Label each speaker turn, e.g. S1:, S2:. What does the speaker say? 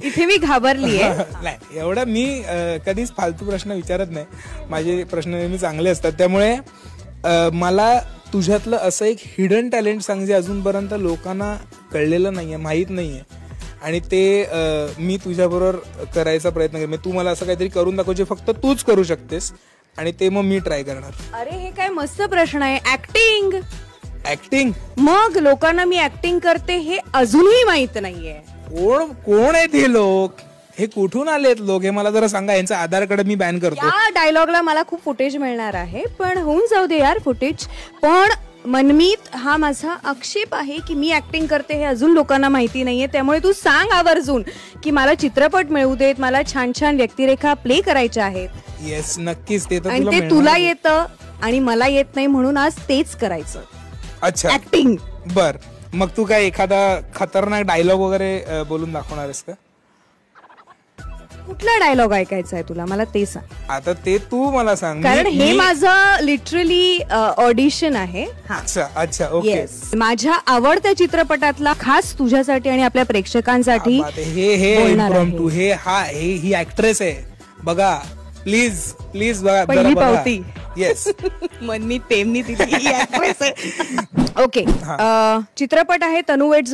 S1: इथे मी घाबरलीये.
S2: नाही, एवढं मी कधीच फालतू प्रश्न विचारत नाही. माझे प्रश्न नेहमी चांगले असतात. त्यामुळे मला तुझ्यातलं असं एक हिडन टॅलेंट सांग जे अजूनपर्यंत लोकांना कळलेलं नाहीये, माहीत नाहीये, आणि ते मी तुझ्याबरोबर करायचा प्रयत्न करेन. तू मला असं काहीतरी करून दाखव जे फक्त तूच करू शकतेस, आणि ते मग मी ट्राय करणार.
S1: अरे हे काय मस्त प्रश्न आहे. ऍक्टिंग.
S2: ऍक्टिंग?
S1: मग लोकांना मी ऍक्टिंग करते हे अजूनही माहित नाहीये.
S2: कोण आहेत हे लोक? हे कुठून आलेत लोक? हे मला जरा सांगा. यांचा आधार कार्ड मी बॅन करतो.
S1: या डायलॉगला मला खूप फुटेज मिळणार आहे, पण होऊन जाऊ दे यार फुटेज. पण मनमीत हा माझा आक्षेप आहे की मी ऍक्टिंग करते हे अजून लोकांना माहिती नाहीये. त्यामुळे तू सांग आवर्जून की मला चित्रपट मिळू देत, मला छान छान व्यक्तिरेखा प्ले करायच्या आहेत.
S2: येस, नक्कीच. ते
S1: तुला येतं आणि मला येत नाही, म्हणून आज तेच करायचं.
S2: अच्छा,
S1: ऍक्टिंग.
S2: बर, मग तू काय एखादा खतरनाक डायलॉग वगैरे बोलून दाखवणार आहेस का?
S1: कुठला डायलॉग ऐकायचा आहे तुला, मला ते सांग.
S2: आता ते तू मला सांग,
S1: कारण हे माझं लिटरली ऑडिशन आहे.
S2: अच्छा अच्छा, ओके.
S1: माझ्या आवडत्या चित्रपटातला खास तुझ्यासाठी आणि आपल्या प्रेक्षकांसाठी
S2: ही ऍक्ट्रेस आहे बघा. प्लीज प्लीज बघा.
S1: पहिली पावती.
S2: येस.
S1: मनमीत तेमनी तिथे. ओके. चित्रपट आहे तनु वेट्स